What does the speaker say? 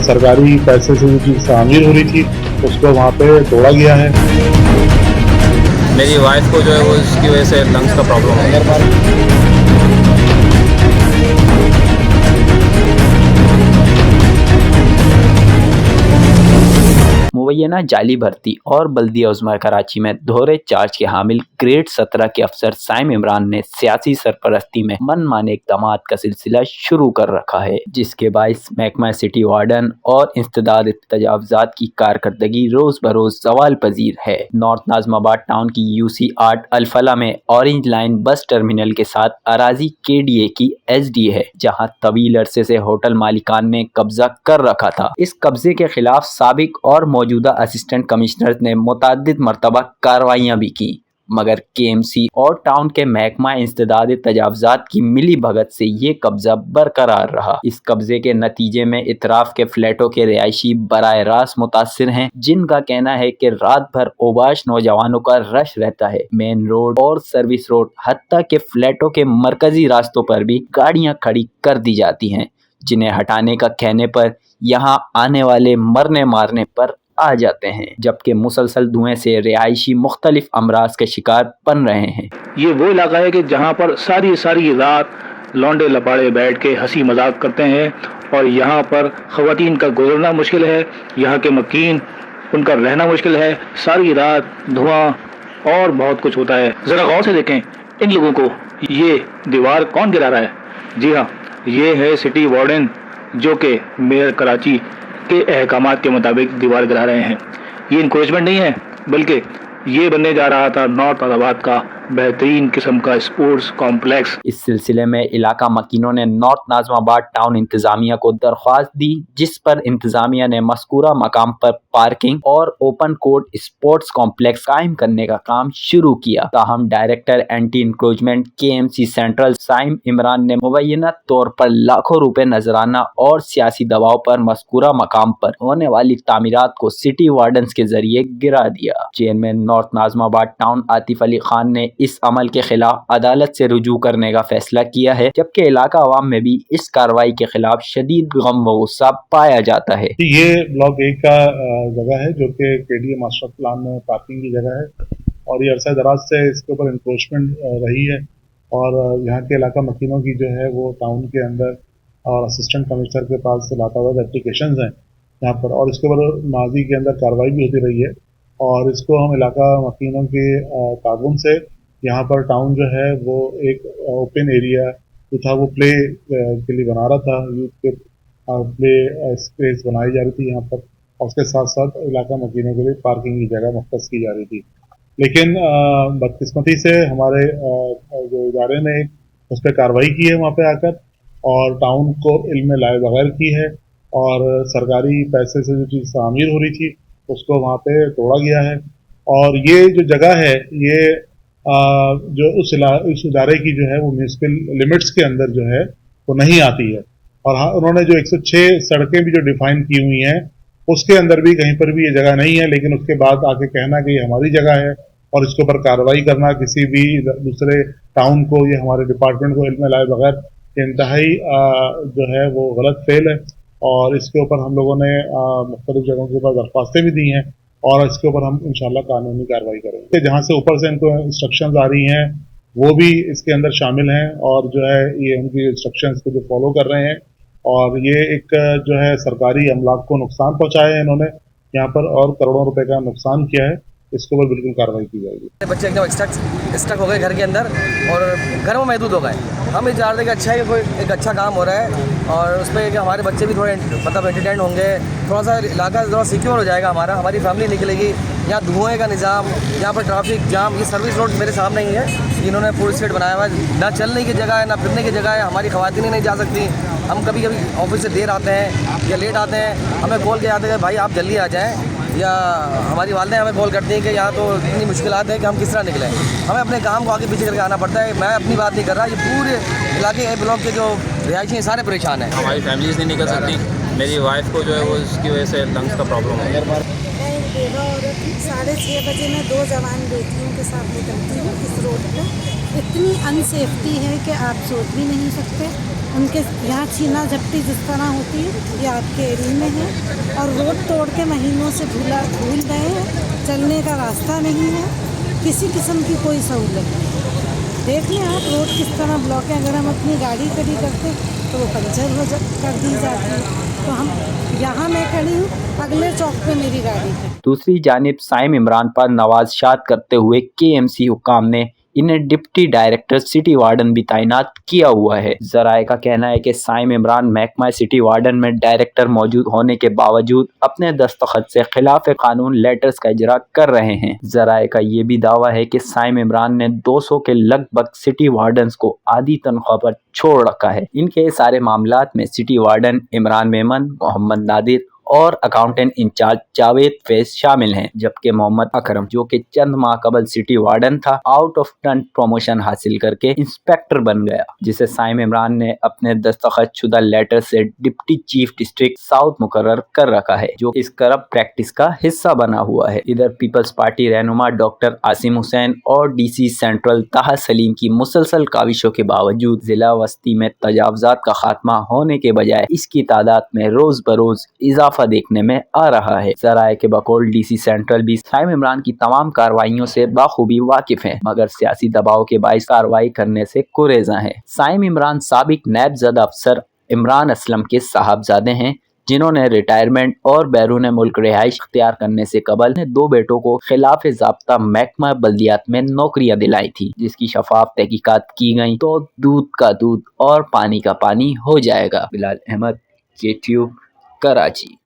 सरकारी पैसे से जो चीज़ तामीर हो रही थी उसको वहाँ पे तोड़ा गया है। मेरी वाइफ को जो है वो इसकी वजह से लंग्स का प्रॉब्लम है। मुबैना जाली भर्ती और बल्दिया उज़्मा कराची में दोहरे चार्ज के हामिल ग्रेड 17 के अफसर साइम इमरान ने सियासी सरपरस्ती में मनमाने इक़दामात का सिलसिला शुरू कर रखा है, जिसके बाइस महकमा सिटी वार्डन और इंसदाद तजावुज़ात की कारकर्दगी रोज़ बरोज़ सवाल पजीर है। नॉर्थ नाज़िमाबाद टाउन की UC 8 अल-फलाह में ऑरेंज लाइन बस टर्मिनल के साथ अराजी KDA की SD है, जहाँ तवील अरसे से होटल मालिकान ने कब्जा कर रखा था। इस कब्जे के खिलाफ साबिक और मौजूदा असिस्टेंट कमिश्नर ने मुतअद्दिद मरतबा कार्रवाइयाँ भी की, मगर KMC और टाउन के महकमा इंसदाद तजावुज़ात की मिली भगत से ये कब्जा बरकरार रहा। इस कब्जे के नतीजे में इतराफ़ के फ्लैटों के रिहायशी बराह रास्त मुतासिर हैं, जिनका कहना है कि रात भर ओबाश नौजवानों का रश रहता है। मेन रोड और सर्विस रोड हत्ता के फ्लैटों के मरकजी रास्तों पर भी गाड़ियाँ खड़ी कर दी जाती हैं, जिन्हें हटाने का कहने पर यहाँ आने वाले मरने मारने पर आ जाते हैं, जबकि मुसलसल धुएं से रिहायशी मुख्तलिफ अमराज के शिकार बन रहे हैं। ये वो इलाका है कि जहाँ पर सारी रात लौंडे लपाड़े बैठ के हंसी मजाक करते हैं और यहाँ पर ख़वातीन का गुजरना मुश्किल है, यहाँ के मकीन उनका रहना मुश्किल है। सारी रात धुआं और बहुत कुछ होता है। ज़रा गौर से देखें इन लोगों को। ये दीवार कौन गिरा रहा है? जी हाँ, ये है सिटी वार्डन, जो कि मेयर कराची के अहकामात के मुताबिक दीवार गिरा रहे हैं। ये इंक्रोचमेंट नहीं है, बल्कि ये बनने जा रहा था नॉर्थ नाज़िमाबाद का बेहतरीन किस्म का स्पोर्ट्स कॉम्प्लेक्स। इस सिलसिले में इलाका मकीनों ने नॉर्थ नाज़िमाबाद टाउन इंतजामिया को दरख्वास्त दी, जिस पर इंतजामिया ने मज़कूरा मकाम पर पार्किंग और ओपन कोर्ट स्पोर्ट्स कॉम्प्लेक्स कायम करने का काम शुरू किया। ताहम director anti encroachment KMC central Saim Imran ने मुबैना तौर पर लाखों रुपए नजराना और सियासी दबाव पर मज़कूरा मकाम पर होने वाली तामीरात को सिटी वार्डन के जरिए गिरा दिया। Chairman north Nazimabad town Atif Ali Khan ने इस अमल के खिलाफ अदालत से रुजू करने का फैसला किया है, जबकि इलाका अवाम में भी इस कार्रवाई के खिलाफ शदीद गम व गुस्सा पाया जाता है। ये ब्लॉक 1 का जगह है जो कि KDA मास्टर प्लान में पार्किंग की जगह है और ये अरसा दराज से इसके ऊपर इंक्रोचमेंट रही है और यहाँ के इलाका मकीनों की जो है वो टाउन के अंदर और असिस्टेंट कमिश्नर के पास लातादाद एप्लीकेशंस हैं यहाँ पर, और इसके ऊपर माजी के अंदर कार्रवाई भी होती रही है। और इसको हम इलाका मकीनों के ताउन से यहाँ पर टाउन जो है वो एक ओपन एरिया जो था वो प्ले के लिए बना रहा था, यूथ के प्ले स्पेस बनाई जा रही थी यहाँ पर, और उसके साथ साथ इलाका मकीनों के लिए पार्किंग की जगह मुख्तस की जा रही थी। लेकिन बदकिस्मती से हमारे जो इदारे ने उस पर कार्रवाई की है वहाँ पे आकर और टाउन को इल्म में लाए बगैर की है और सरकारी पैसे से जो चीज़ तामीर हो रही थी उसको वहाँ पे तोड़ा गया है। और ये जो जगह है ये जो उस इदारे की जो है वो म्यूनिसिपल लिमिट्स के अंदर जो है वो नहीं आती है। और हाँ, उन्होंने जो 106 सड़कें भी जो डिफाइन की हुई हैं उसके अंदर भी कहीं पर भी ये जगह नहीं है, लेकिन उसके बाद आके कहना कि ये हमारी जगह है और इसके ऊपर कार्रवाई करना किसी भी दूसरे टाउन को या हमारे डिपार्टमेंट को इल्म में लाए बगैर इंतहाई जो है वो गलत फेल है। और इसके ऊपर हम लोगों ने मुख्तलिफ जगहों के ऊपर दरख्वास्तें भी दी हैं और इसके ऊपर हम इंशाल्लाह कानूनी कार्रवाई करेंगे। जहाँ से ऊपर से इनको इंस्ट्रक्शंस आ रही हैं वो भी इसके अंदर शामिल हैं और जो है ये उनकी इंस्ट्रक्शंस को जो फॉलो कर रहे हैं और ये एक जो है सरकारी अमलाक को नुकसान पहुँचाया है इन्होंने यहाँ पर और करोड़ों रुपए का नुकसान किया है, इसके ऊपर बिल्कुल कार्रवाई की जाएगी। बच्चे एकदम स्टक हो गए घर के अंदर और घर में महदूद हो गए। हम ये चाहते हैं कि अच्छा है कि कोई एक अच्छा काम हो रहा है और उस पर कि हमारे बच्चे भी थोड़े मतलब एंटरटेन होंगे, थोड़ा सा इलाका थोड़ा सिक्योर हो जाएगा हमारी फैमिली निकलेगी। यहाँ धुएँ का निज़ाम, यहाँ पर ट्रैफिक जाम, ये सर्विस रोड मेरे सामने ही है, इन्होंने पूरी स्ट्रीट बनाया हुआ है, ना चलने की जगह है ना फिरने की जगह है। हमारी ख़वातीन नहीं जा सकती। हम कभी कभी ऑफिस से देर आते हैं या लेट आते हैं, हमें कॉल के आते हैं भाई आप जल्दी आ जाएँ, या हमारी वालदें हमें कॉल करती हैं कि यहाँ तो इतनी मुश्किलात है कि हम किस तरह निकलें। हमें अपने काम को आगे पीछे करके आना पड़ता है। मैं अपनी बात नहीं कर रहा, ये पूरे इलाके ए ब्लॉक के जो रिहायशी हैं सारे परेशान हैं। हमारी फैमिलीज नहीं निकल सकती। मेरी वाइफ को जो है वो इसकी वजह से लंग्स का प्रॉब्लम है। मैं एक बेवा औरत हूँ, 6:30 बजे मैं 2 जवान बेटियों के साथ निकलती हूँ इस रोड पर। इतनी अनसेफ्टी है कि आप सोच भी नहीं सकते। उनके यहाँ छीना झपटी जिस तरह होती है ये आपके एरिया में है, और रोड तोड़ के महीनों से भूल गए हैं, चलने का रास्ता नहीं है, किसी किस्म की कोई सहूलत नहीं। देखिए आप रोड किस तरह ब्लॉक है, अगर हम अपनी गाड़ी खड़ी करते तो वो पंचर कर दी जाती है। तो हम यहाँ मैं खड़ी हूँ, अगले चौक पे मेरी गाड़ी है। दूसरी जानिब साइम इमरान पर नवाज़शात करते हुए केएमसी हुक्काम ने इन्हें डिप्टी डायरेक्टर सिटी वार्डन भी तैनात किया हुआ है। जराये का कहना है कि साइम इमरान महकमा सिटी वार्डन में डायरेक्टर मौजूद होने के बावजूद अपने दस्तखत से खिलाफ कानून लेटर्स का इजरा कर रहे हैं। जराये का ये भी दावा है कि साइम इमरान ने 200 के लगभग सिटी वार्डन्स को आधी तनख्वाह पर छोड़ रखा है। इनके सारे मामलात में सिटी वार्डन इमरान मेमन, मोहम्मद नादिर और अकाउंटेंट इंचार्ज जावेद फैज शामिल हैं, जबकि मोहम्मद अकरम जो कि चंद माह कबल सिटी वार्डन था, आउट ऑफ टर्न प्रमोशन हासिल करके इंस्पेक्टर बन गया, जिसे साइम इमरान ने अपने दस्तखत शुदा लेटर से डिप्टी चीफ डिस्ट्रिक्ट साउथ मुकर्रर कर रखा है, जो इस करप्ट प्रैक्टिस का हिस्सा बना हुआ है। इधर पीपल्स पार्टी रहनुमा डॉक्टर आसिम हुसैन और डीसी सेंट्रल ताहा सलीम की मुसलसल काविशों के बावजूद जिला वस्ती में तजावजात का खात्मा होने के बजाय इसकी तादाद में रोज बरोज इजाफा देखने में आ रहा है। जराये के बकौल डीसी सेंट्रल भी साइम इमरान की तमाम कार्रवाइयों से बाखूबी वाकिफ हैं, मगर सियासी दबाव के बाइस कार्रवाई करने से कुरेज़ा हैं। साइम इमरान साबिक नैब ज़द अफसर इमरान असलम के साहबजादे हैं, जिन्होंने रिटायरमेंट और बैरून मुल्क रिहाइश इख्तियार करने से कबल ने 2 बेटों को खिलाफ ज़ाब्ता महकमा बल्दियात में नौकरियां दिलाई थी, जिसकी शफाफ तहकीकात की गई तो दूध का दूध और पानी का पानी हो जाएगा। बिलाल अहमद, KTUB, कराची।